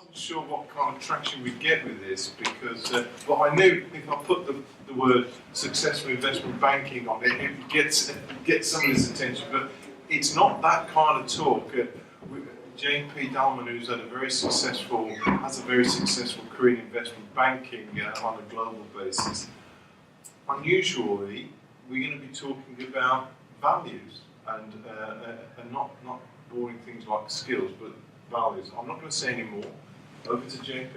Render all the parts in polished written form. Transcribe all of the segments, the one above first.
wasn't sure what kind of traction we'd get with this because, but I knew if I put the word successful investment banking on it, it gets somebody's attention. But it's not that kind of talk. JP Dallman, who's has a very successful career in investment banking on a global basis. Unusually, we're going to be talking about values and not boring things like skills, but values. I'm not going to say any more. Over to JP.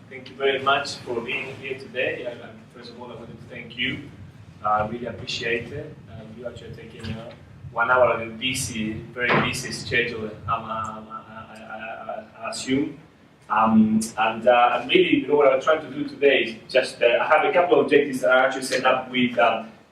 Thank you very much for being here today. First of all, I wanted to thank you. I really appreciate it. You actually taking 1 hour of a very busy schedule, I assume. And really, what I'm trying to do today is just, I have a couple of objectives that I actually set up with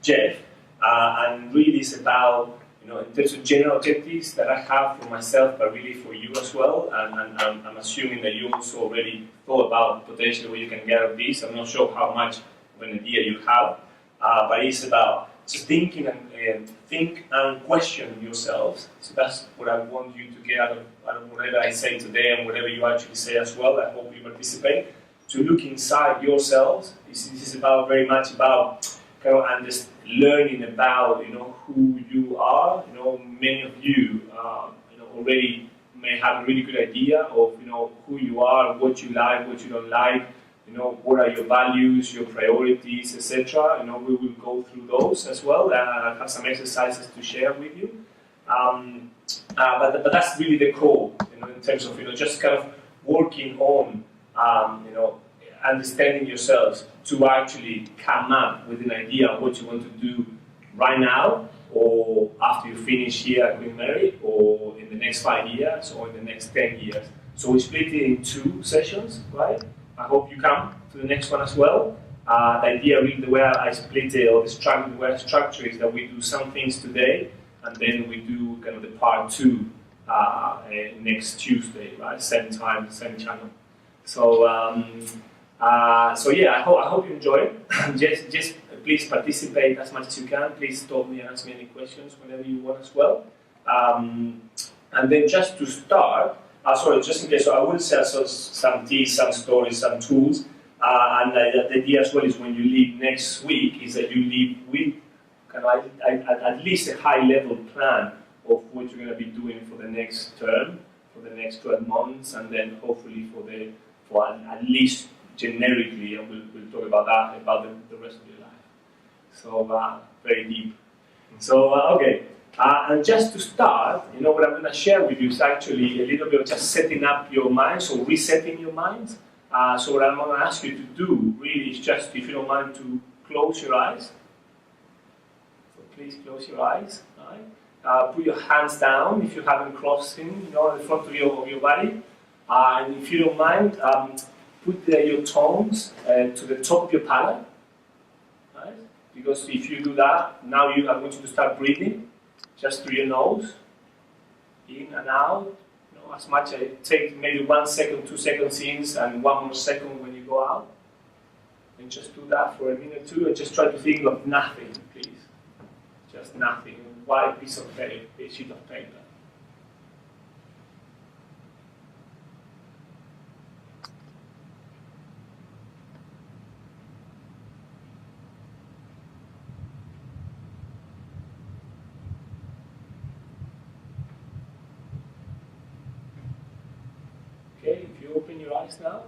Jeff, and really it's about, in terms of general objectives that I have for myself, but really for you as well. And I'm assuming that you also already thought about potentially what you can get out of this. I'm not sure how much of an idea you have, but it's about just think and question yourselves. So that's what I want you to get out of whatever I say today and whatever you actually say as well. I hope you participate. To look inside yourselves. This is about very much about kind of just learning about who you are. Many of you already may have a really good idea of who you are, what you like, what you don't like. What are your values, your priorities, etc. We will go through those as well. I have some exercises to share with you. But that's really the core, in terms of just kind of working on understanding yourselves to actually come up with an idea of what you want to do right now, or after you finish here at Queen Mary, or in the next 5 years, or in the next 10 years. So we split it in 2 sessions, right? I hope you come to the next one as well. The idea, really, the way I split it, or the way I structure is that we do some things today, and then we do kind of the part 2 next Tuesday, right? Same time, same channel. So, yeah, I hope you enjoy it. just please participate as much as you can. Please stop me and ask me any questions whenever you want as well. And then just to start. Sorry, just in case, so I will share some tips, some stories, some tools, and the idea as well is when you leave next week is that you leave with kind of at least a high-level plan of what you're going to be doing for the next term, for the next 12 months, and then hopefully for at least generically, and we'll talk about that, about the rest of your life. So very deep. So okay. And just to start, what I'm going to share with you is actually a little bit of just setting up your mind, so resetting your mind. So what I'm going to ask you to do, really, is just, if you don't mind, to close your eyes. So please close your eyes. Right? Put your hands down if you haven't crossed them, in the front of your body. And if you don't mind, put your toes to the top of your palate. Right? Because if you do that, now I want you to start breathing. Just through your nose, in and out, as much as it takes, maybe 1 second, 2 seconds in, and 1 more second when you go out. And just do that for a minute or 2, and just try to think of nothing, please. Just nothing. A white piece of paper, a sheet of paper. Open your eyes now.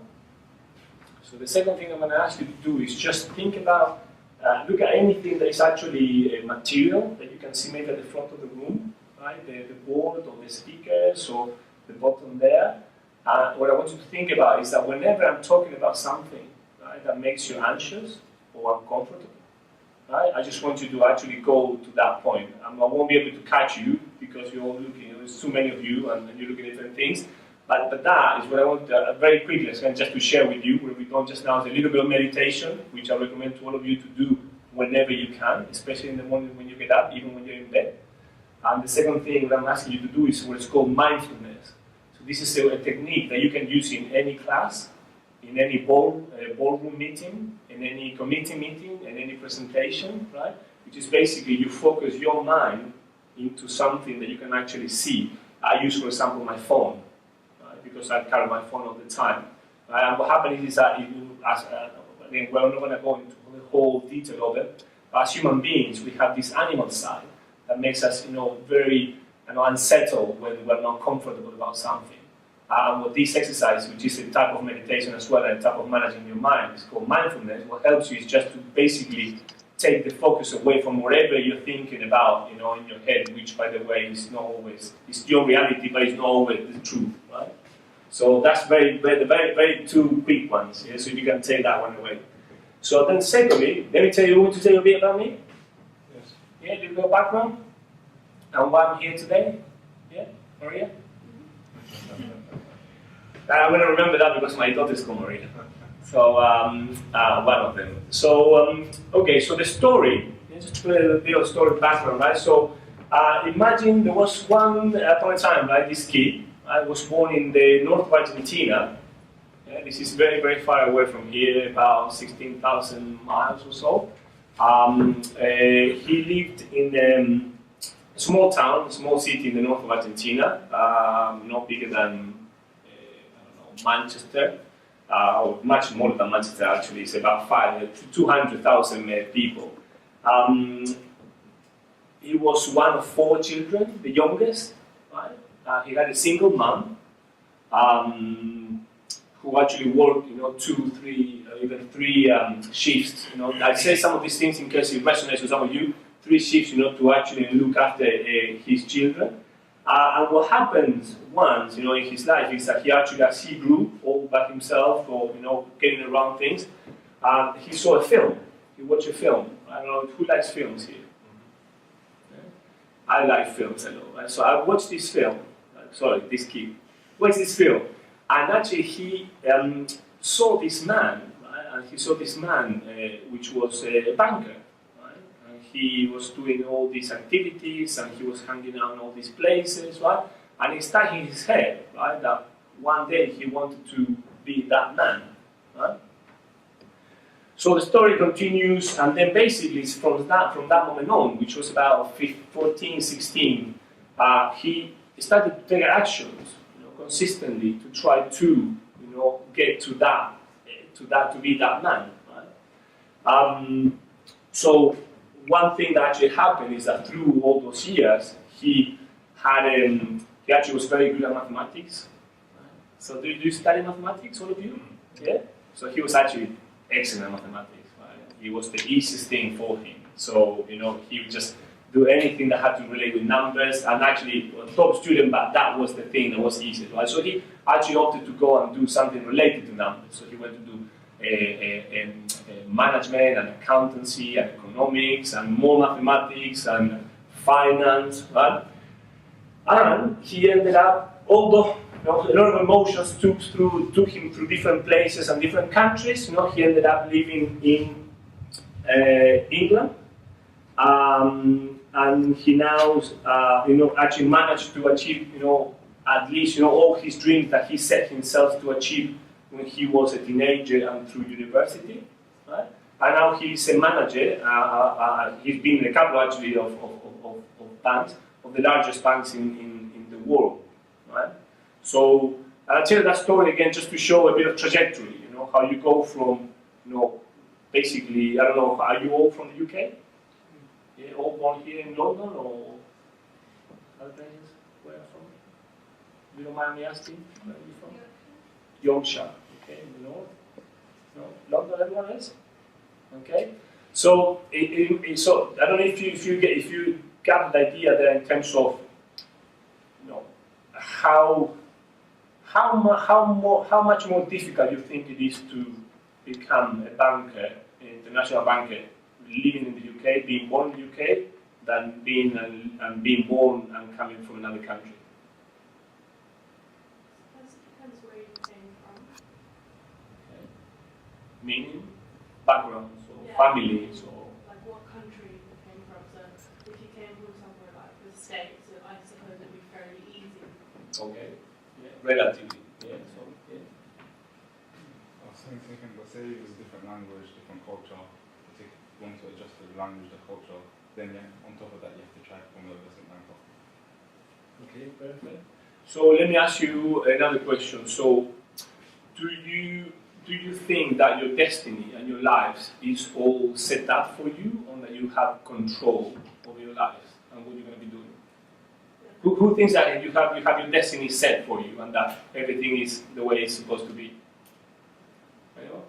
So the second thing I'm going to ask you to do is just think about, look at anything that is actually a material that you can see maybe at the front of the room, right? The board or the speakers or the bottom there. What I want you to think about is that whenever I'm talking about something, right, that makes you anxious or uncomfortable, right, I just want you to actually go to that point. I won't be able to catch you because you're all looking, there's too many of you and you're looking at different things. But that is what I want very quickly, just to share with you, where we've done just now is a little bit of meditation, which I recommend to all of you to do whenever you can, especially in the morning when you get up, even when you're in bed. And the second thing that I'm asking you to do is what is called mindfulness. So this is a technique that you can use in any class, in any boardroom meeting, in any committee meeting, in any presentation, right? Which is basically you focus your mind into something that you can actually see. I use, for example, my phone. because I carry my phone all the time. And what happens is that, again, we're not going to go into the whole detail of it. As human beings, we have this animal side that makes us, very unsettled when we're not comfortable about something. And what this exercise, which is a type of meditation as well, and a type of managing your mind, is called mindfulness. What helps you is just to basically take the focus away from whatever you're thinking about, in your head, which, by the way, is not always, it's your reality, but it's not always the truth, right? So that's very two quick ones, yeah? So you can take that one away. So then secondly, let me tell you, want to tell you a bit about me? Yes. Yeah, a little bit of background. And why I'm here today? Yeah, Maria? I'm going to remember that because my daughter's called Maria. So, one of them. So, okay, so the story, just to put a bit of story background, right? So, imagine there was one upon a time, right? This kid, was born in the north of Argentina. Yeah, this is very, very far away from here, about 16,000 miles or so. He lived in a small town, a small city in the north of Argentina, not bigger than Manchester, or much smaller than Manchester actually. It's about 200,000 people. He was one of 4 children, the youngest. Right? He had a single mom who actually worked, 2, 3, even 3 shifts. I say some of these things in case it resonates with some of you. 3 shifts, to actually look after his children. And what happens once, in his life is that he actually, as he grew all by himself, or getting around things, he saw a film. He watched a film. I don't know who likes films here. I like films a lot. Right? So I watched this film. Sorry, this kid. What's this film? And actually, he saw this man, right? And he saw this man, which was a banker. He was doing all these activities and he was hanging out in all these places, right? And it stuck in his head, right? That one day he wanted to be that man, right? So the story continues, and then basically from that moment on, which was about 14, 16, he started to take actions, consistently to try to, get to be that man, right? So one thing that actually happened is that through all those years, he actually was very good at mathematics. Right? So do you study mathematics, all of you? Yeah? So he was actually excellent at mathematics. Right? It was the easiest thing for him. So, he would just do anything that had to relate with numbers, and actually, a top student, but that was the thing that was easiest. Right? So he actually opted to go and do something related to numbers. So he went to do management and accountancy and economics and more mathematics and finance, right? And he ended up, although a lot of emotions took him through different places and different countries, he ended up living in England, and he now, actually managed to achieve, at least, all his dreams that he set himself to achieve when he was a teenager and through university, right? And now he's a manager. He's been in a couple actually of banks, of the largest banks in the world, right? So I'll tell you that story again just to show a bit of trajectory. How you go from, basically, I don't know, are you all from the UK? Yeah, all born here in London or other places? Where are you from? You don't mind me asking where are you from? Yorkshire. Okay, in the north. No, London. Everyone else. Okay. So, so I don't know if you got the idea there in terms of, how much more difficult you think it is to become a banker, an international banker, living in the UK, being born in the UK, than being born and coming from another country. Depends where you came from. Okay. Meaning, backgrounds or families or. Like what country you came from. So if you came from somewhere like the States, I suppose it'd be fairly easy. Okay. Yeah. Relatively. Yeah. So yeah. I was thinking, but say it was a different language, different culture, to want to adjust to the language, the culture, then on top of that you have to try to become a business banker. Okay, perfect. So let me ask you another question. So do you think that your destiny and your lives is all set up for you, or that you have control over your lives and what you're going to be doing? Who thinks that you have your destiny set for you and that everything is the way it's supposed to be? Anyone?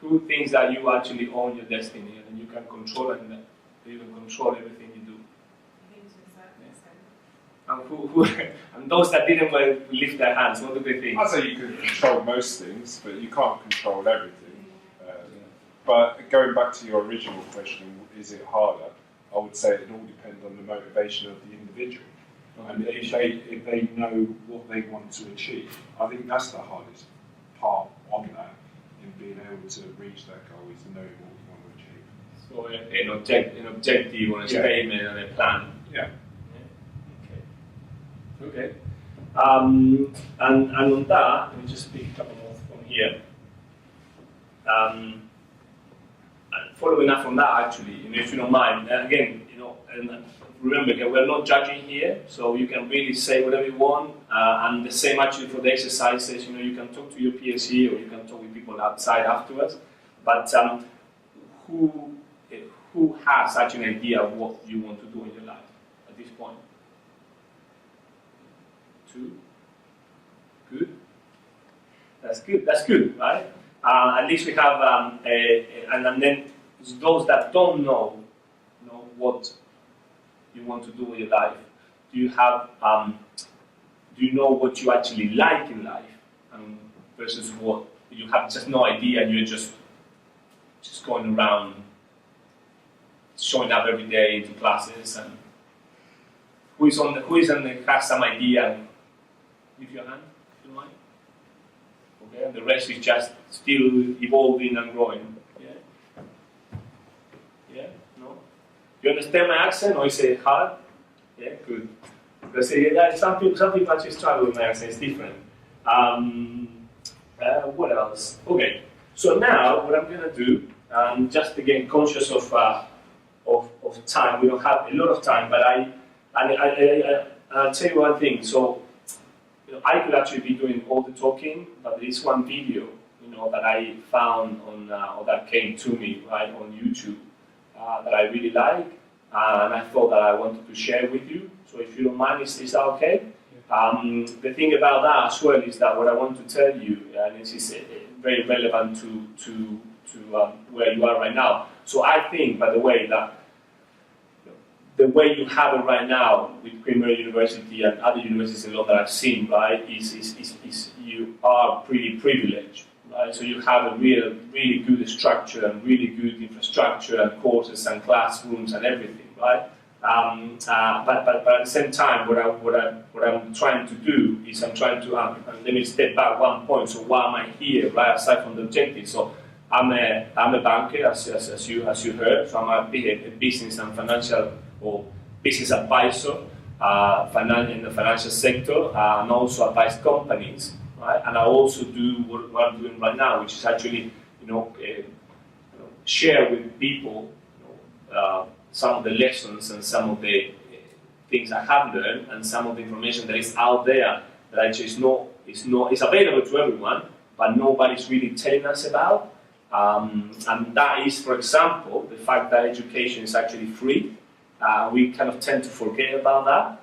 Who thinks that you actually own your destiny and you can control it and that you can control everything you do? I think to a certain extent. And and those that didn't lift their hands, what do they think? I'd say you can control most things, but you can't control everything. But going back to your original question, is it harder? I would say it all depends on the motivation of the individual. And if they know what they want to achieve, I think that's the hardest part on that, in being able to reach that goal, is knowing what we want to achieve. So an objective or a statement and a plan. Yeah. Okay. And on that, let me just pick a couple more from here. And following up from that, actually, if you don't mind, again, and remember, we're not judging here, so you can really say whatever you want. And the same actually for the exercises. You can talk to your peers here, or you can talk with people outside afterwards. But who has such an idea of what you want to do in your life at this point? 2? Good. That's good, right? At least we have, and then those that don't know what you want to do with your life. Do you have? Do you know what you actually like in life, versus what you have just no idea, and you're just going around, showing up every day into classes, and who is has some idea? Lift your hand, if you mind. Okay, and the rest is just still evolving and growing. Yeah? Yeah? No? You understand my accent, or is it hard? Yeah, good. Because some people actually struggle with my accent, it's different. What else? Okay, so now what I'm going to do, just again conscious of time, we don't have a lot of time, but I'll tell you one thing. So, I could actually be doing all the talking, but there is one video, that I found on, or that came to me, right, on YouTube, that I really like, and I thought that I wanted to share with you. So if you don't mind, is that okay? The thing about that as well is that what I want to tell you, and this is very relevant to where you are right now. So I think, by the way, that the way you have it right now with Queen Mary University and other universities in London that I've seen, right, is you are pretty privileged, right? So you have a really good structure and really good infrastructure and courses and classrooms and everything, right? But at the same time, what I'm trying to do is I'm trying to and let me step back one point. So why am I here, right? Aside from the objective, so I'm a banker, as you heard. So I'm a business and financial or business advisor in the financial sector, and also advise companies, right? And I also do what I'm doing right now, which is actually, share with people, some of the lessons and some of the things I have learned, and some of the information that is out there that actually is available to everyone, but nobody's really telling us about. And that is, for example, the fact that education is actually free. We kind of tend to forget about that.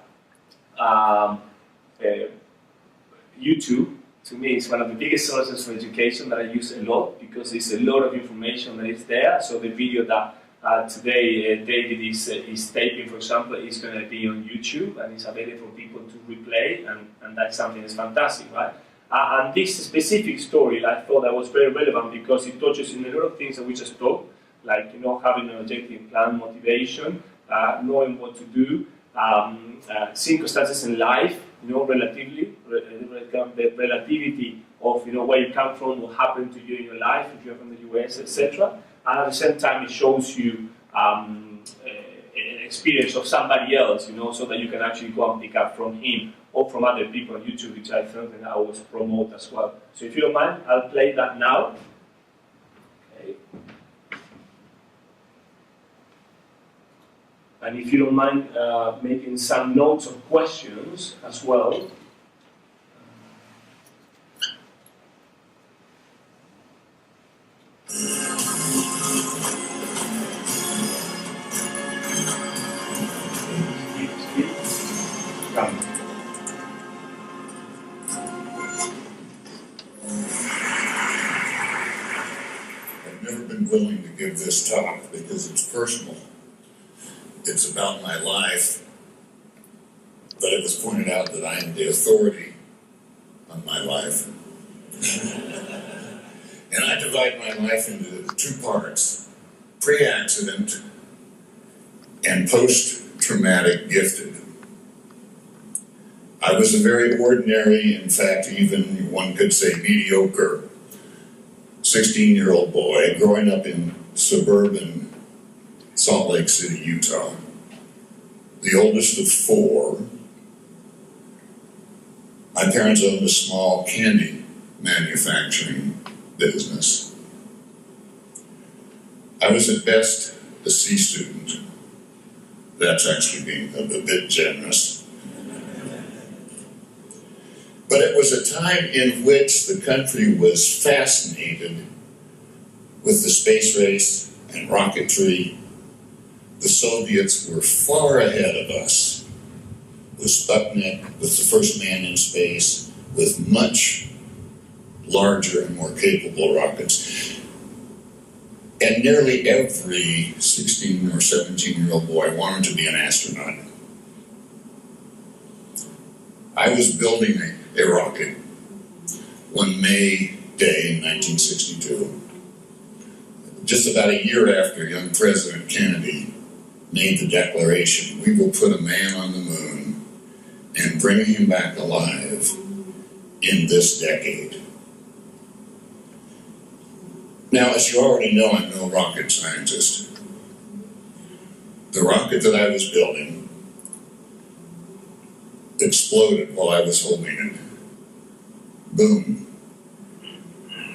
YouTube, to me, is one of the biggest sources for education that I use a lot, because there's a lot of information that is there. So the video that today David is taping, for example, is going to be on YouTube, and it's available for people to replay, and that's something that's fantastic, right? And this specific story, I thought that was very relevant because it touches in a lot of things that we just talked, like having an objective plan, motivation, knowing what to do, circumstances in life, relatively, the relativity of where you come from, what happened to you in your life, if you're from the US, etc. And at the same time, it shows you an experience of somebody else, so that you can actually go and pick up from him or from other people on YouTube, which I think that I always promote as well. So if you don't mind, I'll play that now. Okay. And if you don't mind making some notes or questions as well, talk because it's personal. It's about my life, but it was pointed out that I am the authority on my life. And I divide my life into two parts, pre-accident and post-traumatic gifted. I was a very ordinary, in fact, even one could say mediocre, 16-year-old boy growing up in suburban Salt Lake City, Utah. The oldest of four. My parents owned a small candy manufacturing business. I was at best a C student. That's actually being a bit generous. But it was a time in which the country was fascinated with the space race and rocketry. The Soviets were far ahead of us with Sputnik, with the first man in space, with much larger and more capable rockets. And nearly every 16 or 17-year-old boy wanted to be an astronaut. I was building a rocket one May day in 1962, just about a year after young President Kennedy made the declaration, we will put a man on the moon and bring him back alive in this decade. Now, as you already know, I'm no rocket scientist. The rocket that I was building exploded while I was holding it. Boom.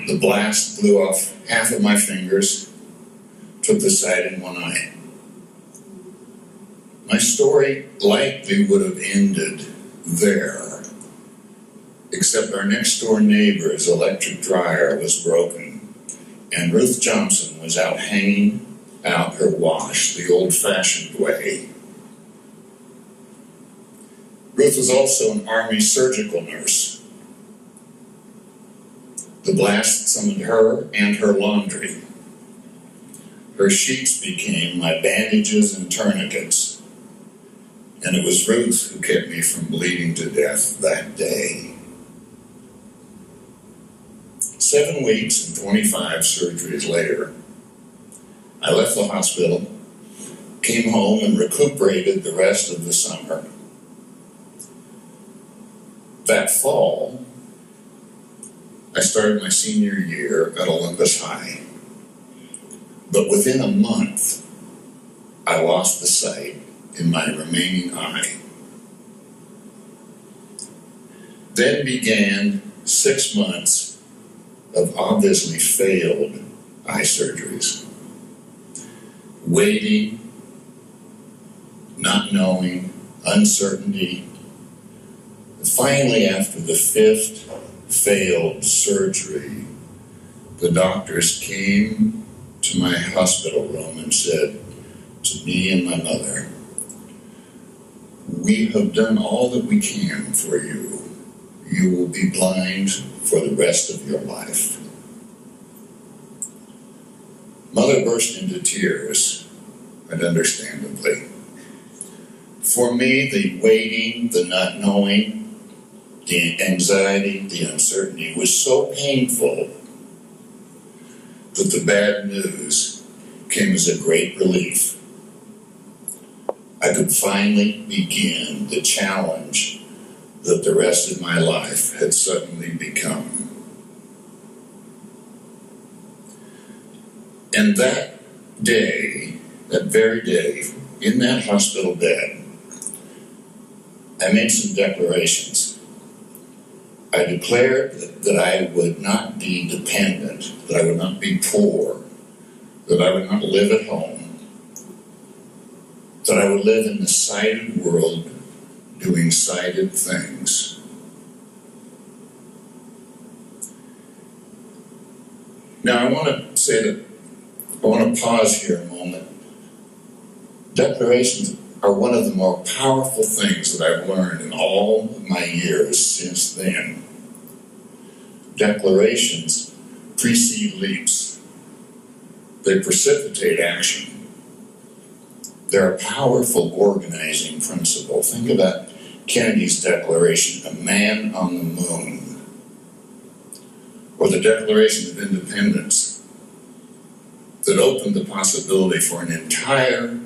The blast blew off half of my fingers, took the sight in one eye. My story likely would have ended there, except our next door neighbor's electric dryer was broken, and Ruth Johnson was out hanging out her wash the old-fashioned way. Ruth was also an Army surgical nurse. The blast summoned her and her laundry. Her sheets became my bandages and tourniquets, and it was Ruth who kept me from bleeding to death that day. 7 weeks and 25 surgeries later, I left the hospital, came home and recuperated the rest of the summer. That fall, I started my senior year at Olympus High. But within a month, I lost the sight in my remaining eye. Then began 6 months of obviously failed eye surgeries. Waiting, not knowing, uncertainty. Finally, after the 5th failed surgery, the doctors came to my hospital room and said to me and my mother, "We have done all that we can for you. You will be blind for the rest of your life." Mother burst into tears, and understandably. For me, the waiting, the not knowing, the anxiety, the uncertainty was so painful that the bad news came as a great relief. I could finally begin the challenge that the rest of my life had suddenly become. And that day, that very day, in that hospital bed, I made some declarations. I declared that I would not be dependent, that I would not be poor, that I would not live at home, that I would live in the sighted world doing sighted things. Now I want to pause here a moment. Declarations are one of the more powerful things that I've learned in all of my years since then. Declarations precede leaps. they precipitate action. They're a powerful organizing principle. Think about Kennedy's declaration, a man on the moon, or the Declaration of Independence, that opened the possibility for an entire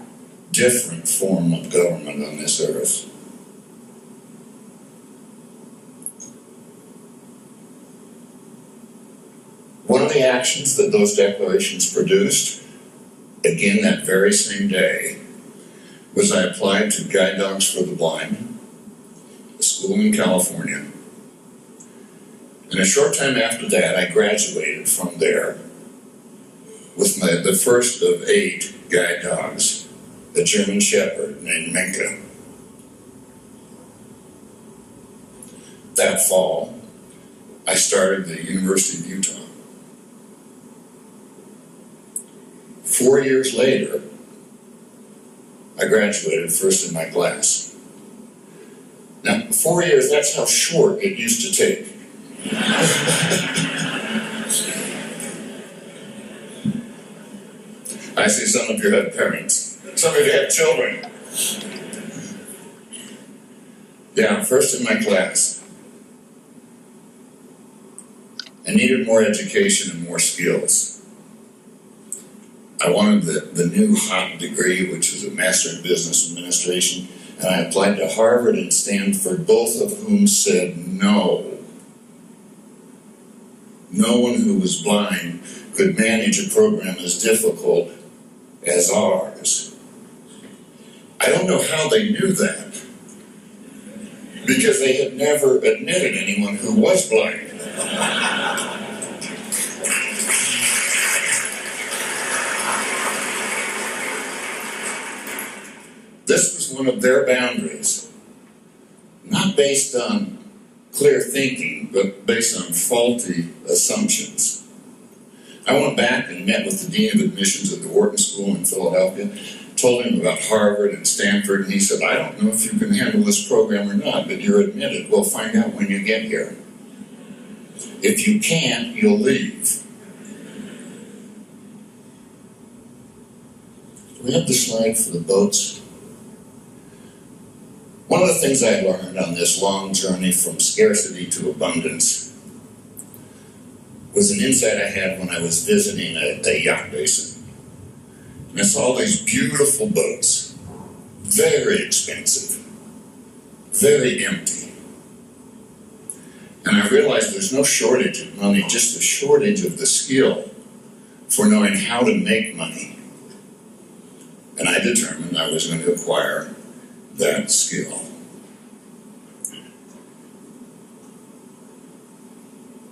different form of government on this earth. One of the actions that those declarations produced, again that very same day, was I applied to Guide Dogs for the Blind, a school in California. And a short time after that, I graduated from there with the first of 8 guide dogs, a German Shepherd named Minka. That fall, I started the University of Utah. 4 years later, I graduated first in my class. Now, 4 years, that's how short it used to take. I see some of you have parents. Some of you have children. Yeah, first in my class. I needed more education and more skills. I wanted the new hot degree, which was a Master in Business Administration, and I applied to Harvard and Stanford, both of whom said no. No one who was blind could manage a program as difficult as ours. I don't know how they knew that, because they had never admitted anyone who was blind. This was one of their boundaries, not based on clear thinking, but based on faulty assumptions. I went back and met with the Dean of Admissions at the Wharton School in Philadelphia, told him about Harvard and Stanford, and he said, I don't know if you can handle this program or not, but you're admitted. We'll find out when you get here. If you can't, you'll leave. Do we have the slide for the boats? One of the things I learned on this long journey from scarcity to abundance was an insight I had when I was visiting a yacht basin. And I saw these beautiful boats, very expensive, very empty. And I realized there's no shortage of money, just a shortage of the skill for knowing how to make money. And I determined I was going to acquire that skill.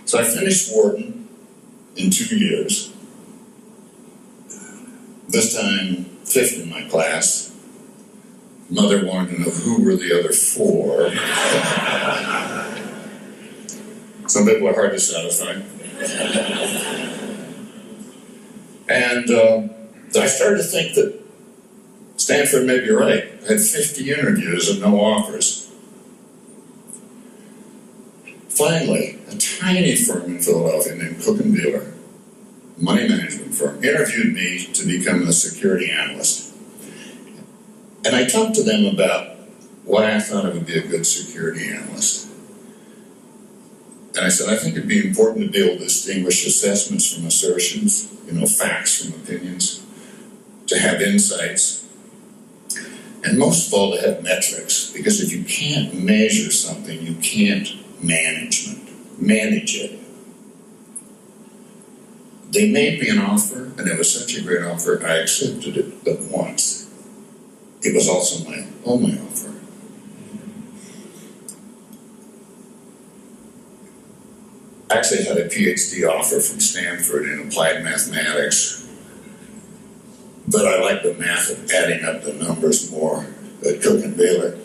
So I finished Wharton in 2 years, this time 5th in my class. Mother wanted to know who were the other 4. Some people are hard to satisfy. And I started to think that Stanford may be right. I had 50 interviews and no offers. Finally, a tiny firm in Philadelphia named Cook & Beeler, a money management firm, interviewed me to become a security analyst. And I talked to them about why I thought I would be a good security analyst. And I said, I think it'd be important to be able to distinguish assessments from assertions, facts from opinions, to have insights, and most of all to have metrics, because if you can't measure something, you can't manage it. They made me an offer, and it was such a great offer, I accepted it but once. It was also my only offer. I actually had a PhD offer from Stanford in applied mathematics, but I like the math of adding up the numbers more at Cook & Beeler.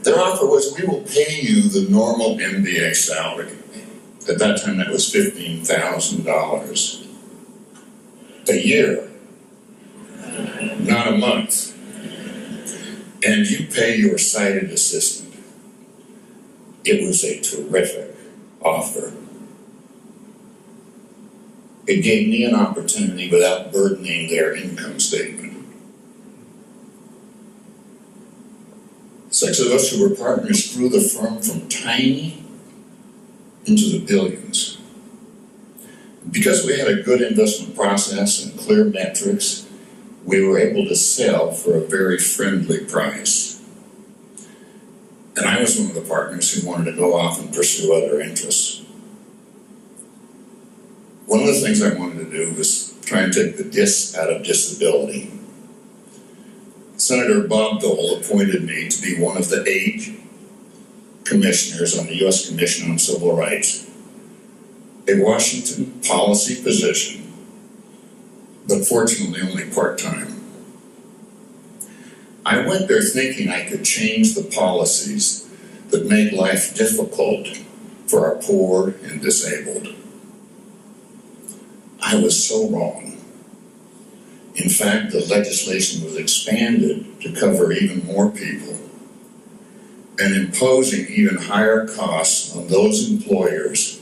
Their offer was, we will pay you the normal MBA salary. At that time, that was $15,000 a year, not a month. And you pay your sighted assistant. It was a terrific offer. It gave me an opportunity without burdening their income statement. 6 of us who were partners grew the firm from tiny into the billions. Because we had a good investment process and clear metrics, we were able to sell for a very friendly price. And I was one of the partners who wanted to go off and pursue other interests. One of the things I wanted to do was try and take the dis out of disability. Senator Bob Dole appointed me to be one of the 8 commissioners on the U.S. Commission on Civil Rights, a Washington policy position, but fortunately only part-time. I went there thinking I could change the policies that make life difficult for our poor and disabled. I was so wrong. In fact, the legislation was expanded to cover even more people and imposing even higher costs on those employers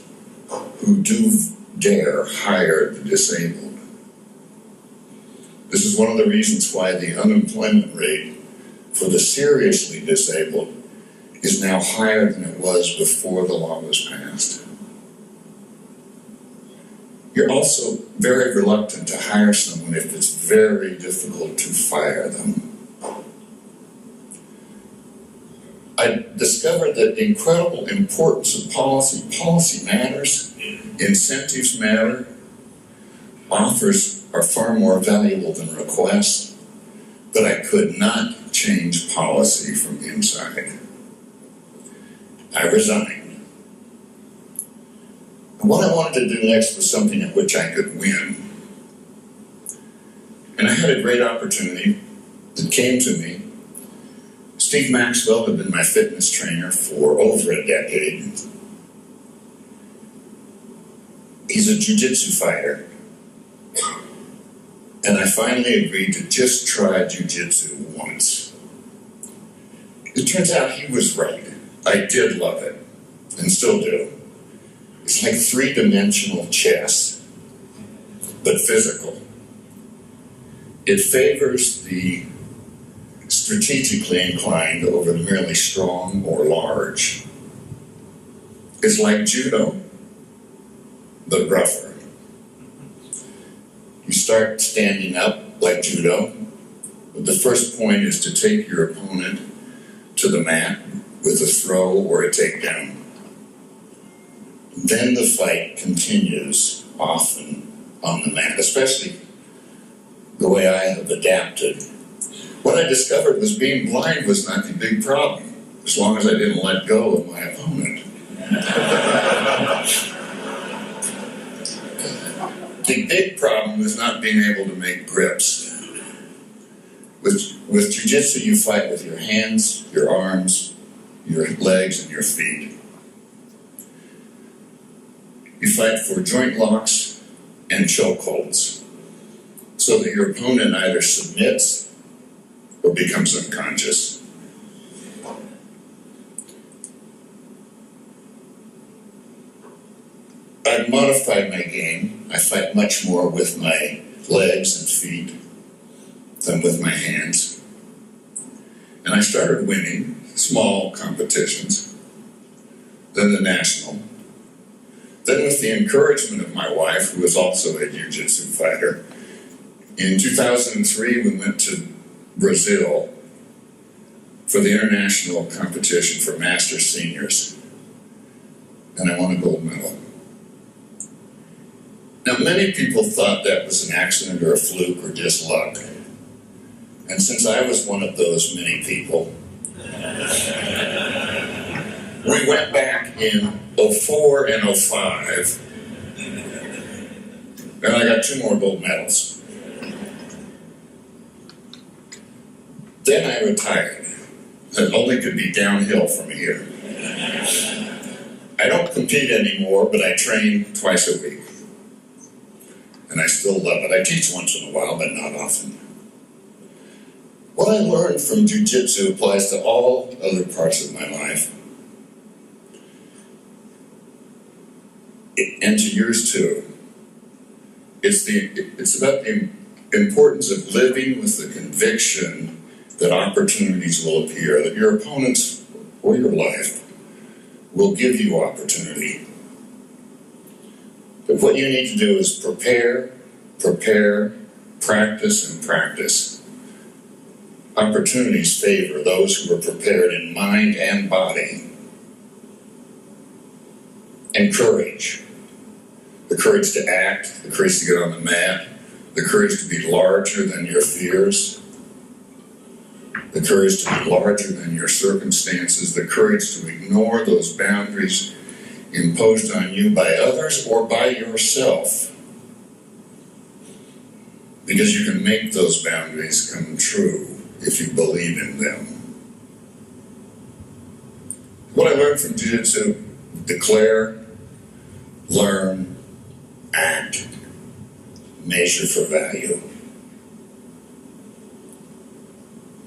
who do dare hire the disabled. This is one of the reasons why the unemployment rate for the seriously disabled is now higher than it was before the law was passed. You're also very reluctant to hire someone if it's very difficult to fire them. I discovered that the incredible importance of policy. Policy matters, incentives matter, offers are far more valuable than requests, but I could not change policy from inside. I resigned. And what I wanted to do next was something at which I could win. And I had a great opportunity that came to me. Steve Maxwell had been my fitness trainer for over a decade. He's a jiu-jitsu fighter. And I finally agreed to just try jiu-jitsu once. It turns out he was right. I did love it, and still do. It's like 3-dimensional chess, but physical. It favors the strategically inclined over the merely strong or large. It's like judo, but rougher. You start standing up like judo, but the first point is to take your opponent to the mat with a throw or a takedown. Then the fight continues often on the mat, especially the way I have adapted. What I discovered was being blind was not the big problem, as long as I didn't let go of my opponent. The big problem was not being able to make grips. With jiu-jitsu, you fight with your hands, your arms, your legs, and your feet. You fight for joint locks and chokeholds, so that your opponent either submits or becomes unconscious. I've modified my game. I fight much more with my legs and feet than with my hands. And I started winning small competitions, then the national. Then with the encouragement of my wife, who is also a jiu-jitsu fighter, in 2003 we went to Brazil for the international competition for master seniors, and I won a gold medal. Now, many people thought that was an accident or a fluke or just luck. And since I was one of those many people, we went back in 04 and 05, and I got 2 more gold medals. Then I retired. It only could be downhill from here. I don't compete anymore, but I train twice a week. And I still love it. I teach once in a while, but not often. What I learned from jiu-jitsu applies to all other parts of my life. And to yours too. it's about the importance of living with the conviction that opportunities will appear, that your opponents or your life will give you opportunity. But what you need to do is prepare, practice, and practice. Opportunities favor those who are prepared in mind and body. And courage. The courage to act, the courage to get on the mat, the courage to be larger than your fears, the courage to be larger than your circumstances, the courage to ignore those boundaries imposed on you by others or by yourself. Because you can make those boundaries come true if you believe in them. What I learned from Jiu-Jitsu: declare, learn, act, measure for value.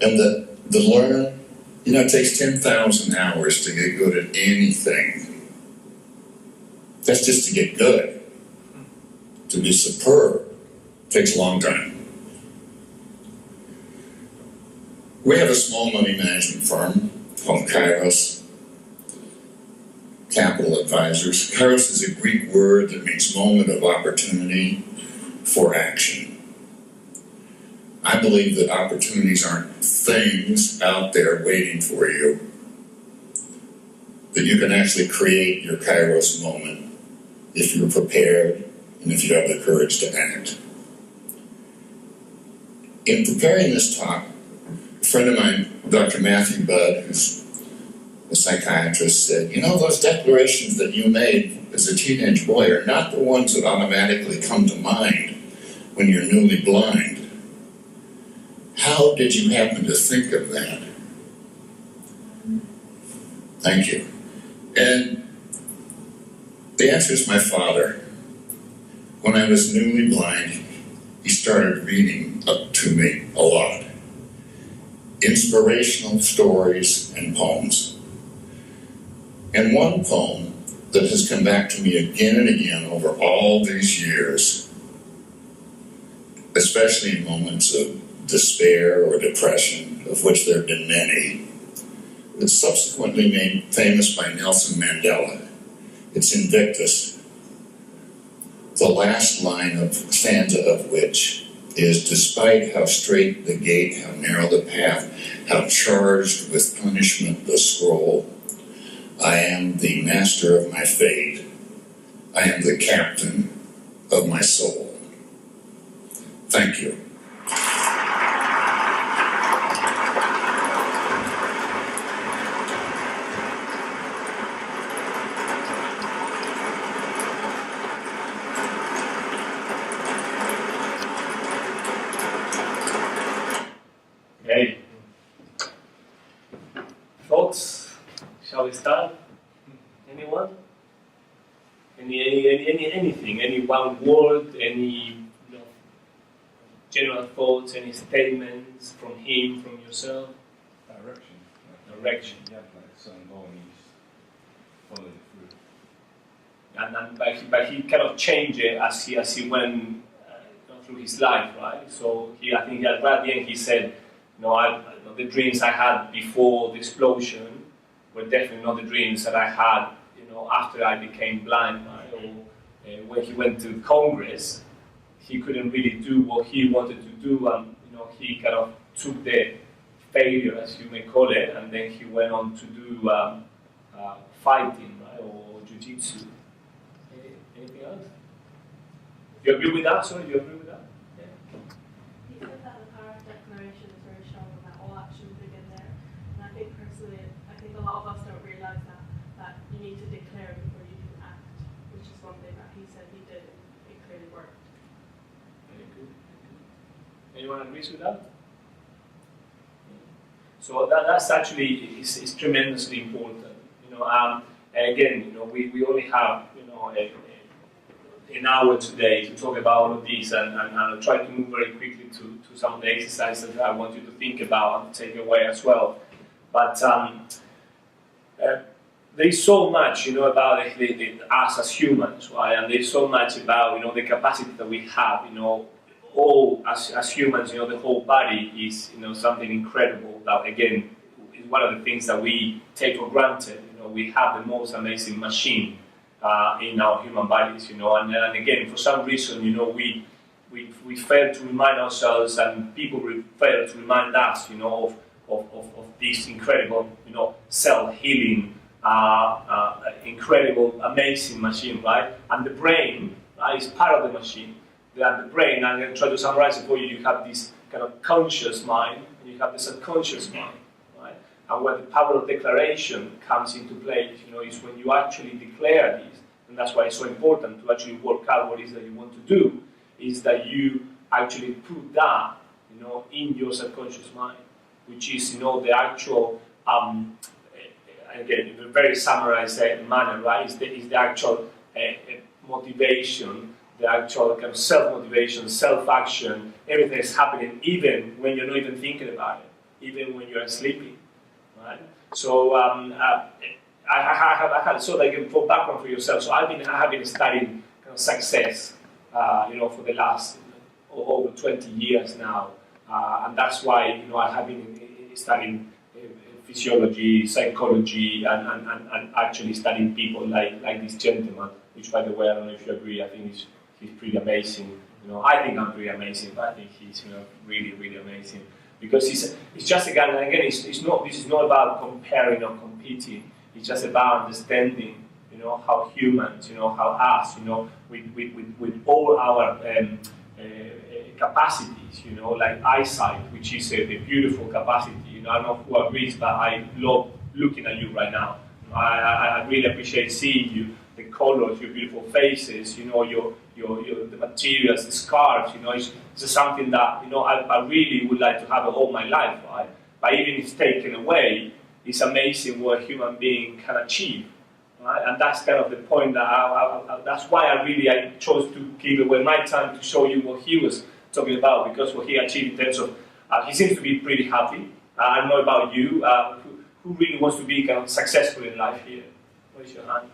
And the learn, it takes 10,000 hours to get good at anything. That's just to get good. To be superb takes a long time. We have a small money management firm called Kairos Capital Advisors. Kairos is a Greek word that means moment of opportunity for action. I believe that opportunities aren't things out there waiting for you, that you can actually create your Kairos moment if you're prepared and if you have the courage to act. In preparing this talk, a friend of mine, Dr. Matthew Budd, who's a psychiatrist, said, those declarations that you made as a teenage boy are not the ones that automatically come to mind when you're newly blind. How did you happen to think of that? Thank you. And the answer is my father. When I was newly blind, he started reading up to me a lot. Inspirational stories and poems. And one poem that has come back to me again and again over all these years, especially in moments of despair or depression, of which there have been many, is subsequently made famous by Nelson Mandela. It's Invictus, the last stanza of which is, despite how straight the gate, how narrow the path, how charged with punishment the scroll, I am the master of my fate. I am the captain of my soul. Thank you. Okay. Thoughts? Shall we start? Anyone? Anything? Any one word? Any general thoughts? Any statements from him, from yourself? Direction. Direction. You have like certain goal and you just follow it through. But he kind of changed it as he went through his life, right? So I think at the end he said, the dreams I had before the explosion were definitely not the dreams that I had, after I became blind, right? Or when he went to Congress, he couldn't really do what he wanted to do, and he kind of took the failure, as you may call it, and then he went on to do fighting, right, or jiu-jitsu. Anything else? Do you agree with that? Sorry, do you agree with that? Yeah. He said that the power of declaration is very strong and that all actions begin there. And I think personally, a lot of us don't realise that you need to declare before you can act, which is one thing that he said he did and it clearly worked. Very good. Anyone agrees with that? So that's actually is tremendously important. And again, we only have an hour today to talk about all of these, and I'll try to move very quickly to some of the exercises that I want you to think about and take away as well. But there is so much, about us as humans, right? And there is so much about, the capacity that we have, all as humans, the whole body is, something incredible that, again, is one of the things that we take for granted. We have the most amazing machine in our human bodies, and again, for some reason, we fail to remind ourselves, and people fail to remind us, of this incredible, self-healing, incredible, amazing machine, right? And the brain is part of the machine. The brain, I'm going to try to summarize it for you. You have this kind of conscious mind, and you have the subconscious mind, right? And where the power of declaration comes into play, is when you actually declare this, and that's why it's so important to actually work out what it is that you want to do, is that you actually put that, in your subconscious mind, which is, the actual, again, in a very summarized manner, right? Is the actual motivation, the actual kind of self-motivation, self-action, everything is happening even when you're not even thinking about it, even when you're sleeping, right? So I had so like for background for yourself. So I have been studying kind of success, for the last over 20 years now, and that's why I have been studying physiology, psychology, and actually studying people like this gentleman, which, by the way, I don't know if you agree. I think he's pretty amazing. I think I'm pretty amazing, but I think he's really, really amazing, because it's just again and again. It's not. This is not about comparing or competing. It's just about understanding. How humans. How us. With all our capacities. Like eyesight, which is a beautiful capacity. I don't know who agrees, but I love looking at you right now. I really appreciate seeing you. The colors, your beautiful faces, the materials, the scarves, it's just something that, I really would like to have all my life, right? But even if it's taken away, it's amazing what a human being can achieve, right? And that's kind of the point that that's why I chose to give away my time to show you what he was talking about, because what he achieved in terms of, he seems to be pretty happy. I don't know about you, who really wants to be kind of successful in life here? Raise your hand.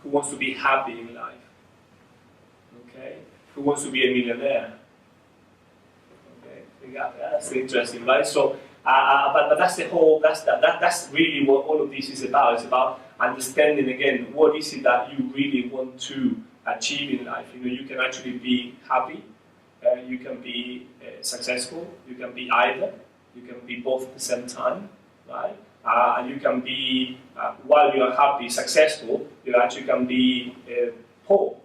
Who wants to be happy in life? Okay. Who wants to be a millionaire? Okay. That's interesting, right? So, but that's the whole. That's really what all of this is about. It's about understanding again what is it that you really want to achieve in life. You can actually be happy. You can be successful. You can be either. You can be both at the same time, right? And you can be, while you are happy, successful, you actually can be poor,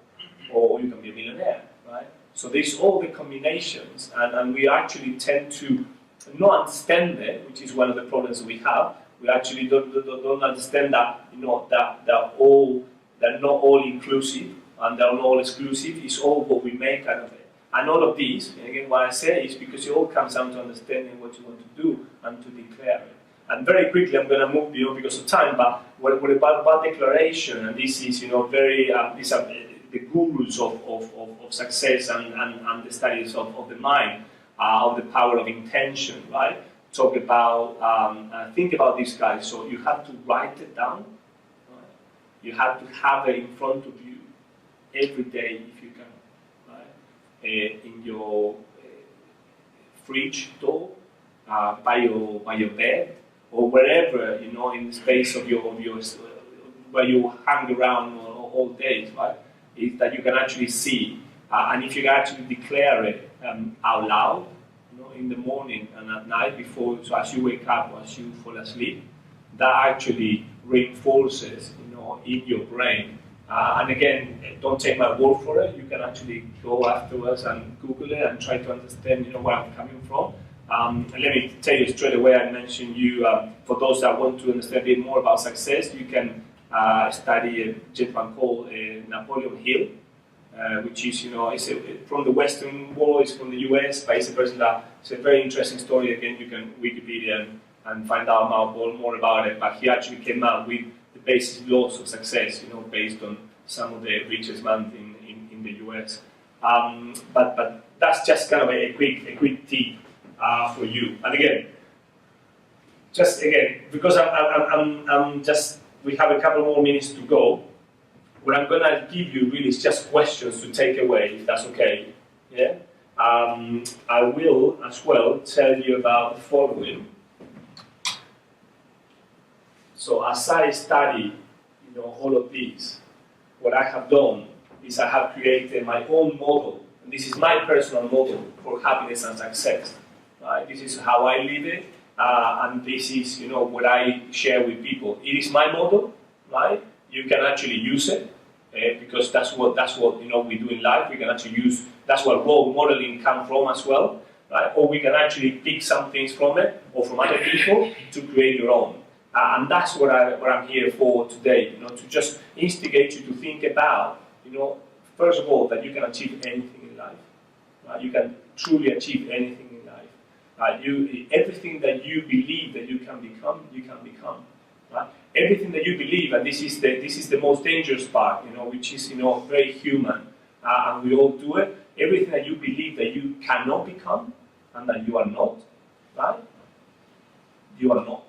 or you can be a millionaire, right? So there's all the combinations, and we actually tend to not understand it, which is one of the problems we have. We actually don't understand that, that they're not all inclusive, and they're not all exclusive. It's all what we make out of it. And all of these, and again, what I say is because it all comes down to understanding what you want to do and to declare it. And very quickly, I'm going to move, because of time, but what about declaration? And this is, very, these are the gurus of success and the studies of the mind, of the power of intention, right? Talk about, think about these guys. So you have to write it down. Right? You have to have it in front of you every day if you can, right? In your fridge door, by your bed, or wherever, in the space of your where you hang around all day, right? Is that you can actually see, and if you can actually declare it out loud, in the morning and at night before, so as you wake up or as you fall asleep, that actually reinforces, in your brain. And again, don't take my word for it. You can actually go afterwards and Google it and try to understand, where I'm coming from. And let me tell you straight away, I mentioned you, for those that want to understand a bit more about success, you can study a gentleman called Napoleon Hill, which is, it's from the Western world, it's from the US, but it's a person that, it's a very interesting story. Again, you can Wikipedia and find out more about it, but he actually came out with the basic laws of success, based on some of the richest men in the US. But that's just kind of a quick tip for you. And again, because I'm just we have a couple more minutes to go. What I'm gonna give you really is just questions to take away, if that's okay. Yeah. I will as well tell you about the following. So as I study, all of these, what I have done is I have created my own model. And this is my personal model for happiness and success. Right? This is how I live it, and this is, what I share with people. It is my model, right? You can actually use it because that's what we do in life. We can actually use. That's where role modeling comes from as well, right? Or we can actually pick some things from it or from other people to create your own. And that's what I'm here for today. To just instigate you to think about, first of all, that you can achieve anything in life. Right? You can truly achieve anything in life. Everything that you believe that you can become, you can become. Right? Everything that you believe, and this is the most dangerous part, which is very human, and we all do it. Everything that you believe that you cannot become, and that you are not, right? You are not.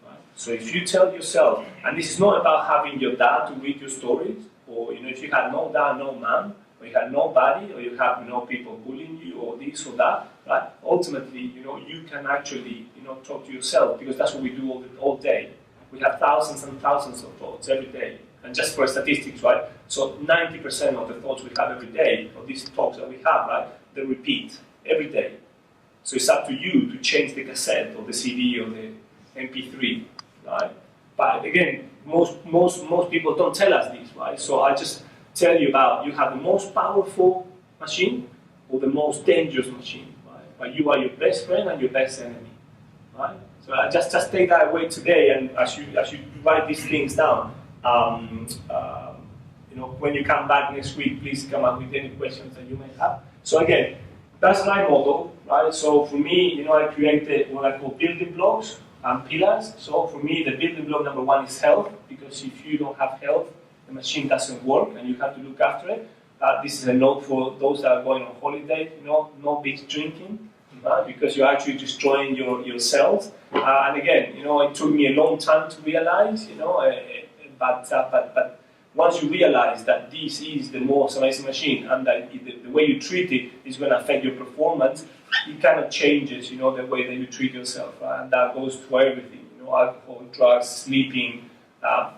Right? So if you tell yourself, and this is not about having your dad to read your stories, or if you had no dad, no mom, or you had nobody, or you have people bullying you, or this or that, right? Ultimately, you can actually talk to yourself, because that's what we do all day. We have thousands and thousands of thoughts every day. And just for statistics, right? So 90% of the thoughts we have every day, of these talks that we have, right? They repeat every day. So it's up to you to change the cassette or the CD or the MP3, right? But again, most people don't tell us this, right? So I just tell you about, you have the most powerful machine or the most dangerous machine, right? But you are your best friend and your best enemy, right? So I just take that away today, and as you write these things down, when you come back next week, please come up with any questions that you may have. So again, that's my model, right? So for me, I created what I call building blocks and pillars. So for me, the building block number one is health, because if you don't have health, the machine doesn't work, and you have to look after it. This is a note for those that are going on holiday. No big drinking, right? Because you're actually destroying your cells. And again, it took me a long time to realize, but once you realize that this is the most amazing machine, and that the way you treat it is going to affect your performance, it kind of changes, the way that you treat yourself, right? And that goes to everything, alcohol, drugs, sleeping,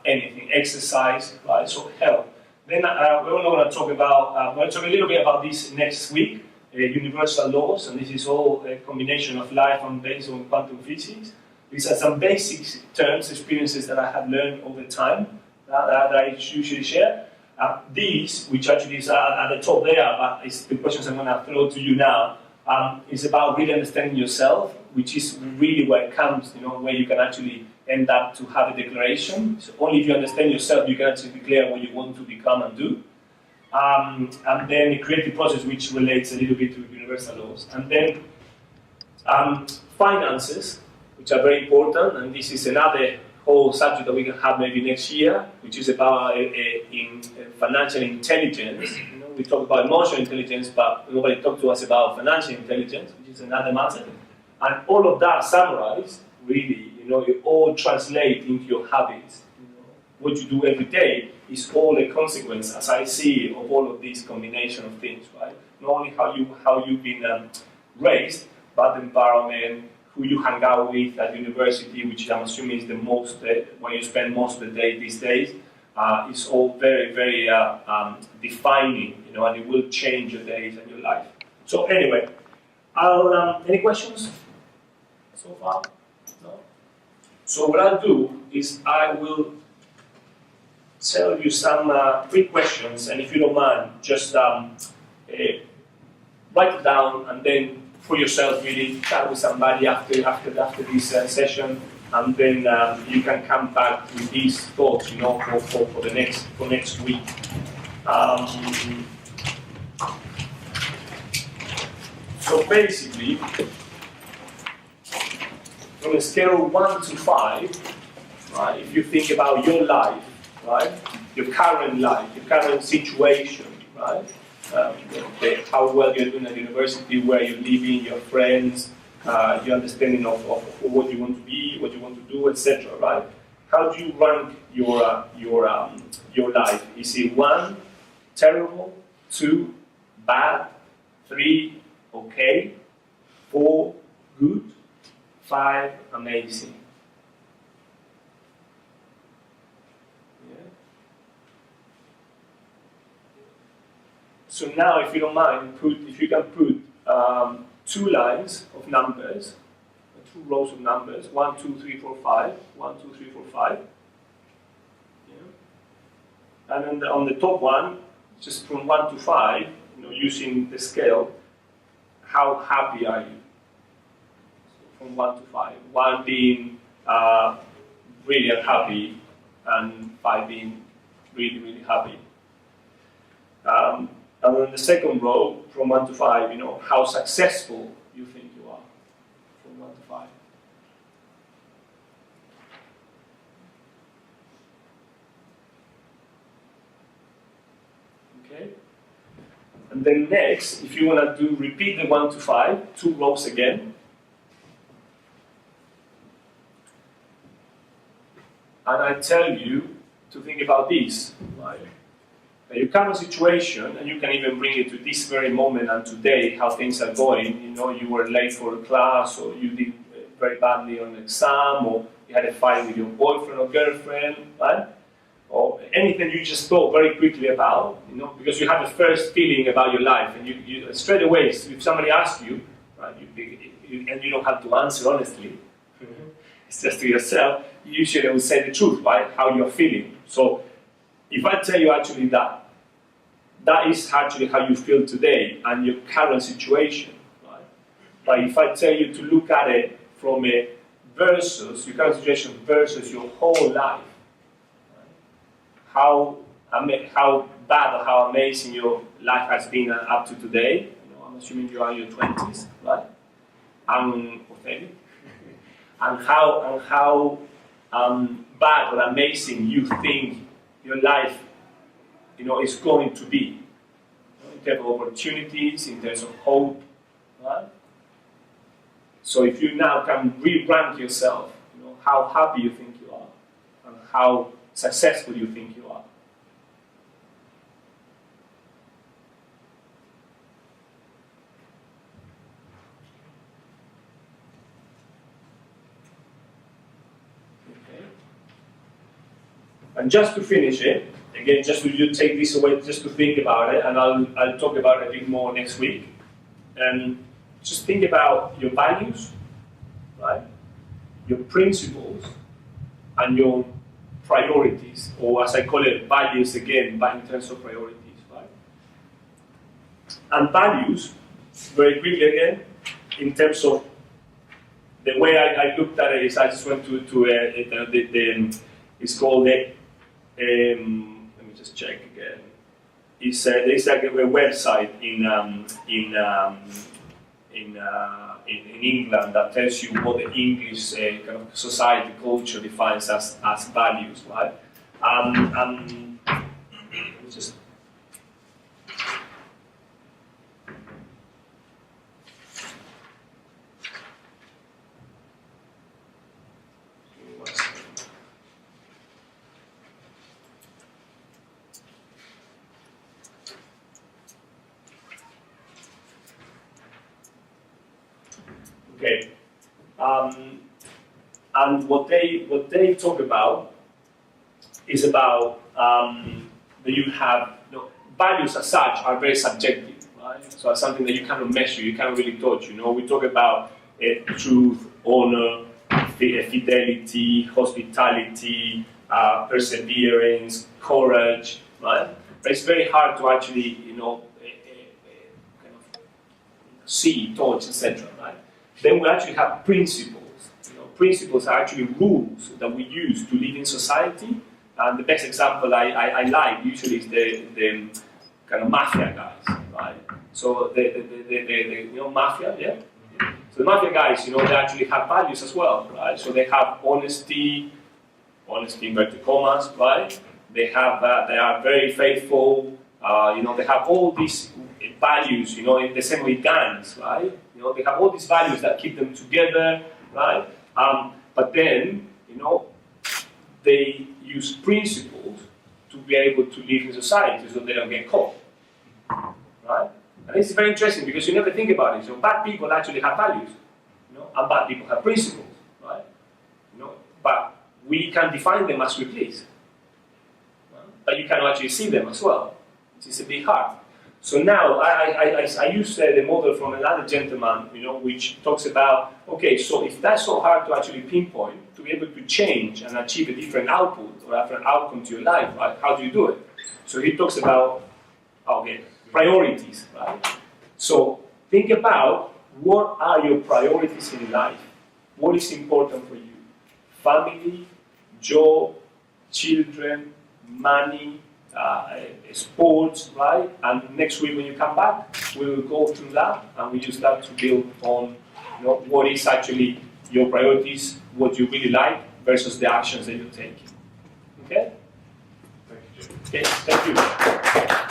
anything, exercise, right? So health. Then we're going to talk about, I'm going to talk a little bit about this next week, universal laws, and this is all a combination of life and based on quantum physics. These are some basic terms, experiences that I have learned over time that I usually share. These, which actually is at the top there, but it's the questions I'm going to throw to you now, is about really understanding yourself, which is really where it comes, where you can actually end up to have a declaration. So only if you understand yourself, you can actually declare what you want to become and do. And then the creative process, which relates a little bit to universal laws. And then finances, which are very important, and this is another whole subject that we can have maybe next year, which is about financial intelligence. We talk about emotional intelligence, but nobody talks to us about financial intelligence, which is another matter. And all of that summarized, really, it all translates into your habits. What you do every day is all a consequence, as I see, of all of these combination of things, right? Not only how you've been raised, but the environment, who you hang out with at university, which I'm assuming is the most, where you spend most of the day these days, is all very, very defining, and it will change your days and your life. So anyway, any questions so far? No? So what I'll do is I will tell you some 3 questions, and if you don't mind, just write it down, and then for yourself, really chat with somebody after this session, and then you can come back with these thoughts, for next week. So basically, on a scale of 1 to 5, right? If you think about your life, right, your current life, your current situation, right? How well you're doing at university, where you're living, your friends, your understanding of what you want to be, what you want to do, etc. Right? how do you rank your life? Is it 1, terrible, 2, bad, 3, okay, 4, good, 5, amazing? Yeah. So now, if you don't mind, if you can put 2 lines of numbers, 2 rows of numbers, 1, 2, 3, 4, 5, 1, 2, 3, 4, 5. Yeah. And then on the top one, just from 1 to 5, using the scale, how happy are you? So from 1 to 5. 1 being really unhappy, and 5 being really, really happy. And then the second row, from 1 to 5, how successful you think you are, from 1 to 5. Okay? And then next, if you want to repeat the 1 to 5, 2 rows again. And I tell you to think about this, right? Your current situation, and you can even bring it to this very moment and today, how things are going. You were late for a class, or you did very badly on an exam, or you had a fight with your boyfriend or girlfriend, right? Or anything you just thought very quickly about, because you have a first feeling about your life, and you straight away, if somebody asks you, right, and you don't have to answer honestly, it's just to yourself, you usually will say the truth, right? How you're feeling. So if I tell you actually that is actually how you feel today and your current situation, right? But if I tell you to look at it from a versus, your current situation versus your whole life, right? How bad or how amazing your life has been up to today, I'm assuming you are in your 20s, right? Pathetic. And how bad or amazing you think your life, is going to be, in terms of opportunities, in terms of hope, right? So if you now can re-rank yourself, how happy you think you are, and how successful you think you are. Okay. And just to finish it, again, just to take this away, just to think about it, and I'll talk about it a bit more next week. And just think about your values, right? Your principles, and your priorities, or as I call it, values again, but in terms of priorities, right? And values, very quickly again, in terms of the way I looked at it is I just went to it's called the let me just check again. There's like a website in England that tells you what the English kind of society culture defines as values, right? Let me just. Okay, and what they talk about is about that you have values as such are very subjective, right? So it's something that you cannot measure, you cannot really touch. We talk about truth, honor, fidelity, hospitality, perseverance, courage, right? But it's very hard to actually kind of see, touch, etc. Right? Then we actually have principles. Principles are actually rules that we use to live in society. And the best example I like usually is the kind of mafia guys, right? So the mafia, yeah. So the mafia guys, they actually have values as well, right? So they have honesty inverted commas, right? They are very faithful. They have all these values, in the same way gangs, right? They have all these values that keep them together, right? But then, they use principles to be able to live in society so they don't get caught. Right? And this is very interesting because you never think about it. So bad people actually have values, and bad people have principles, right? But we can define them as we please. Right? But you can actually see them as well, which is a bit hard. So now I use the model from another gentleman, which talks about, okay, so if that's so hard to actually pinpoint, to be able to change and achieve a different output or a different outcome to your life, right? How do you do it? So he talks about, priorities, right? So think about what are your priorities in life? What is important for you? Family, job, children, money, sports, right? And next week when you come back, we will go through that and we use that to build on what is actually your priorities, what you really like versus the actions that you're taking. Okay? Thank you, Jim. Okay, thank you.